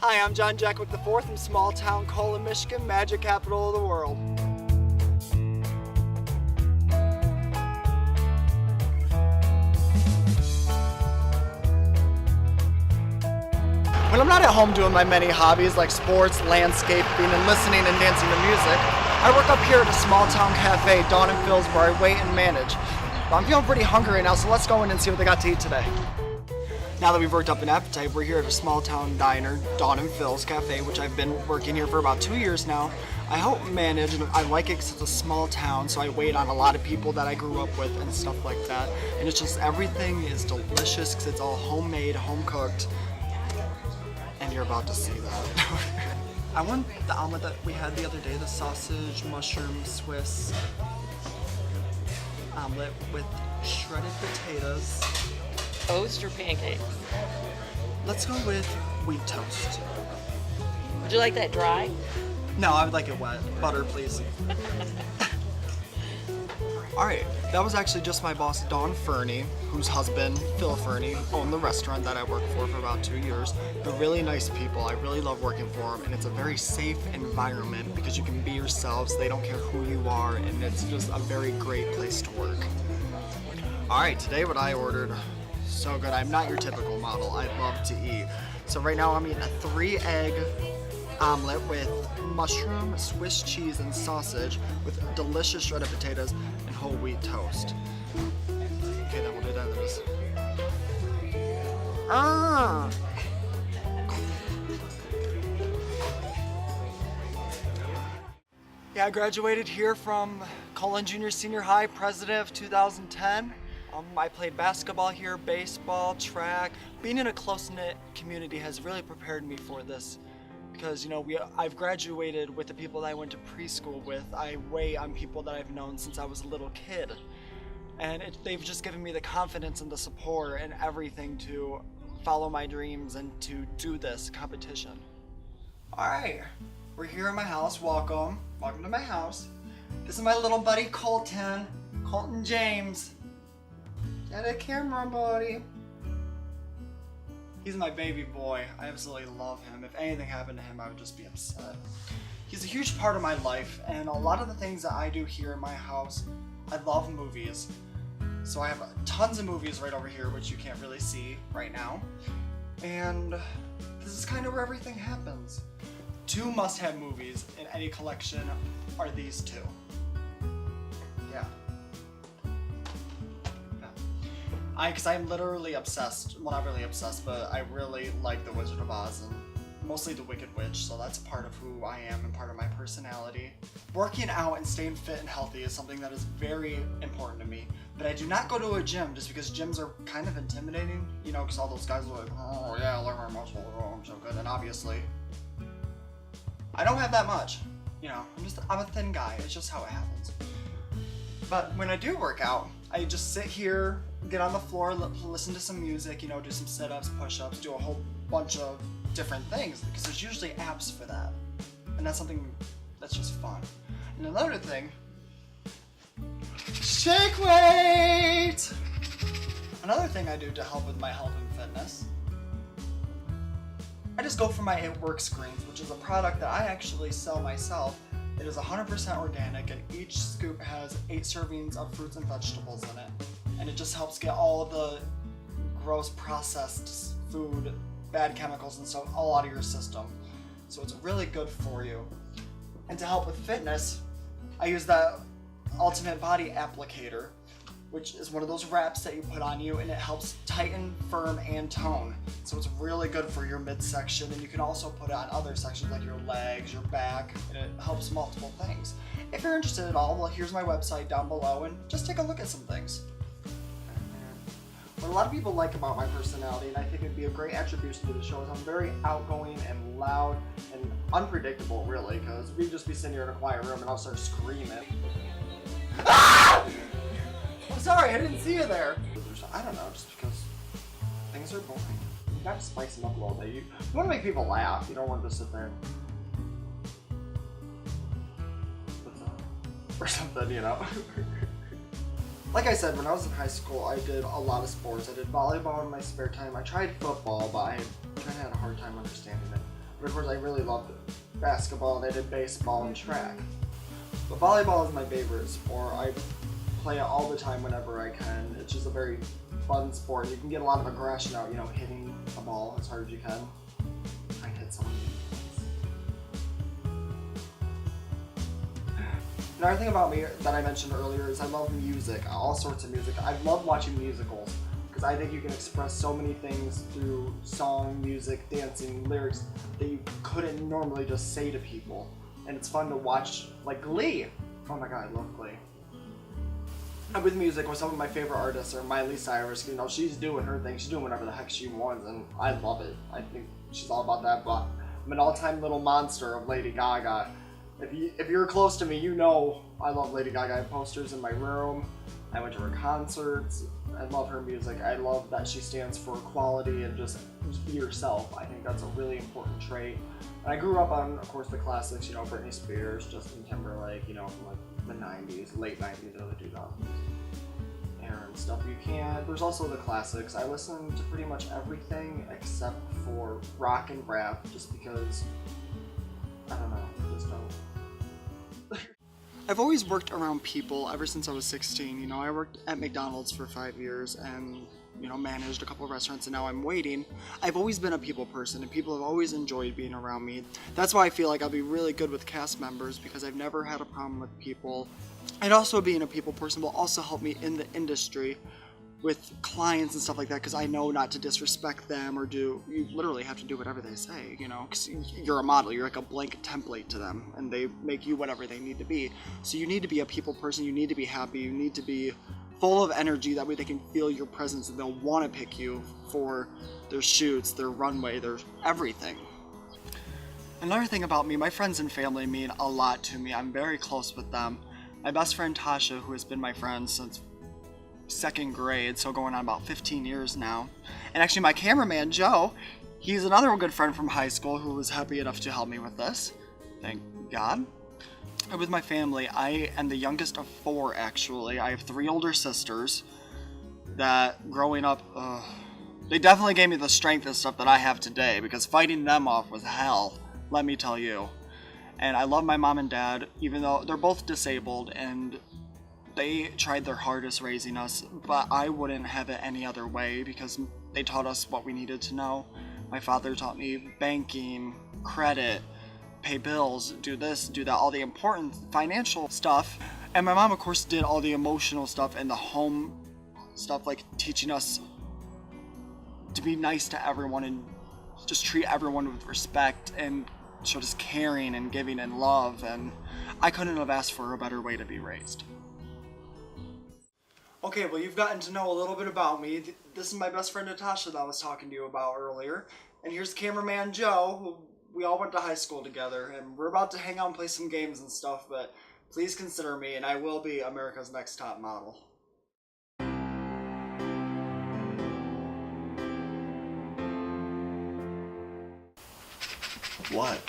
Hi, I'm John Jackowiak IV from small town Colon, Michigan, magic capital of the world. When I'm not at home doing my many hobbies like sports, landscaping, and listening and dancing to music, I work up here at a small town cafe, Dawn and Phil's, where I wait and manage. But I'm feeling pretty hungry right now, so let's go in and see what they got to eat today. Now that we've worked up an appetite, we're here at a small town diner, Dawn and Phil's Cafe, which I've been working here for about 2 years now. I help manage, and I like it because it's a small town, so I wait on a lot of people that I grew up with and stuff like that. And it's just, everything is delicious because it's all homemade, home cooked. And you're about to see that. I want the omelet that we had the other day, the sausage, mushroom, Swiss omelet with shredded potatoes. Toast or pancakes? Let's go with wheat toast. Would you like that dry? No, I would like it wet. Butter, please. Alright, that was actually just my boss, Dawn Fernie, whose husband, Phil Fernie, owned the restaurant that I worked for about 2 years. They're really nice people. I really love working for them, and it's a very safe environment because you can be yourselves. They don't care who you are, and it's just a very great place to work. Alright, today what I ordered, so good. I'm not your typical model. I love to eat. So right now I'm eating a 3-egg omelet with mushroom, Swiss cheese, and sausage with delicious shredded potatoes and whole wheat toast. Okay, then we'll do that. This. Yeah, I graduated here from Colon Junior Senior High, president of 2010. I played basketball here, baseball, track. Being in a close-knit community has really prepared me for this because, you know, I've graduated with the people that I went to preschool with. I wait on people that I've known since I was a little kid. And they've just given me the confidence and the support and everything to follow my dreams and to do this competition. All right, we're here at my house. Welcome. Welcome to my house. This is my little buddy Colton James. Got a camera, buddy. He's my baby boy. I absolutely love him. If anything happened to him, I would just be upset. He's a huge part of my life, and a lot of the things that I do here in my house, I love movies. So I have tons of movies right over here, which you can't really see right now. And this is kind of where everything happens. 2 must-have movies in any collection are these 2. Yeah. Because I'm literally obsessed, well, not really obsessed, but I really like The Wizard of Oz and mostly The Wicked Witch, so that's part of who I am and part of my personality. Working out and staying fit and healthy is something that is very important to me, but I do not go to a gym just because gyms are kind of intimidating, you know, because all those guys are like, oh yeah, look at my muscle, oh, I'm so good, and obviously, I don't have that much, you know, I'm a thin guy, it's just how it happens. But when I do work out, I just sit here, get on the floor, listen to some music, you know, do some sit-ups, push-ups, do a whole bunch of different things because there's usually apps for that. And that's something that's just fun. And another thing, shake weight! Another thing I do to help with my health and fitness, I just go for my It Works greens, which is a product that I actually sell myself. It is 100% organic, and each scoop has 8 servings of fruits and vegetables in it. And it just helps get all of the gross processed food, bad chemicals and stuff all out of your system. So it's really good for you. And to help with fitness, I use the Ultimate Body Applicator, which is one of those wraps that you put on you, and it helps tighten, firm, and tone. So it's really good for your midsection, and you can also put it on other sections like your legs, your back, and it helps multiple things. If you're interested at all, well, here's my website down below, and just take a look at some things. What a lot of people like about my personality, and I think it'd be a great attribution to the show, is I'm very outgoing and loud and unpredictable, really, because we'd just be sitting here in a quiet room and I'll start screaming. Ah! I'm sorry, I didn't see you there. I don't know, just because things are boring. You gotta spice them up a little bit. You want to make people laugh. You don't want to just sit there or something, you know. Like I said, when I was in high school, I did a lot of sports. I did volleyball in my spare time. I tried football, but I kind of had a hard time understanding it. But of course, I really loved basketball, and I did baseball and track. But volleyball is my favorite sport. I play it all the time whenever I can. It's just a very fun sport. You can get a lot of aggression out, you know, hitting a ball as hard as you can. I hit someone. Another thing about me that I mentioned earlier is I love music, all sorts of music. I love watching musicals because I think you can express so many things through song, music, dancing, lyrics that you couldn't normally just say to people. And it's fun to watch, like Glee. Oh my god, I love Glee. And with music, with some of my favorite artists are Miley Cyrus. You know, she's doing her thing. She's doing whatever the heck she wants, and I love it. I think she's all about that. But I'm an all-time little monster of Lady Gaga. If you're close to me, you know I love Lady Gaga. I have posters in my room. I went to her concerts. I love her music. I love that she stands for equality and just be yourself. I think that's a really important trait. And I grew up on, of course, the classics, you know, Britney Spears, Justin Timberlake, you know, from like the 90s, late 90s, early 2000s. And stuff there's also the classics. I listen to pretty much everything except for rock and rap, just because, I don't know, just don't. I've always worked around people ever since I was 16. You know, I worked at McDonald's for 5 years and, you know, managed a couple of restaurants, and now I'm waiting. I've always been a people person, and people have always enjoyed being around me. That's why I feel like I'll be really good with cast members, because I've never had a problem with people. And also being a people person will also help me in the industry with clients and stuff like that, because I know not to disrespect them or you literally have to do whatever they say, you know, because you're a model, you're like a blanket template to them, and they make you whatever they need to be. So you need to be a people person, you need to be happy, you need to be full of energy, that way they can feel your presence and they'll want to pick you for their shoots, their runway, their everything. Another thing about me, my friends and family mean a lot to me. I'm very close with them. My best friend Tasha, who has been my friend since 2nd grade, so going on about 15 years now. And actually my cameraman Joe, he's another good friend from high school who was happy enough to help me with this. Thank God. And with my family, I am the youngest of 4 actually. I have 3 older sisters that growing up, they definitely gave me the strength and stuff that I have today, because fighting them off was hell, let me tell you. And I love my mom and dad, even though they're both disabled, and they tried their hardest raising us, but I wouldn't have it any other way, because they taught us what we needed to know. My father taught me banking, credit, pay bills, do this, do that, all the important financial stuff. And my mom, of course, did all the emotional stuff and the home stuff, like teaching us to be nice to everyone and just treat everyone with respect and show us caring and giving and love. And I couldn't have asked for a better way to be raised. Okay, well, you've gotten to know a little bit about me. This is my best friend Natasha that I was talking to you about earlier. And here's cameraman Joe, who we all went to high school together. And we're about to hang out and play some games and stuff, but please consider me, and I will be America's Next Top Model. What?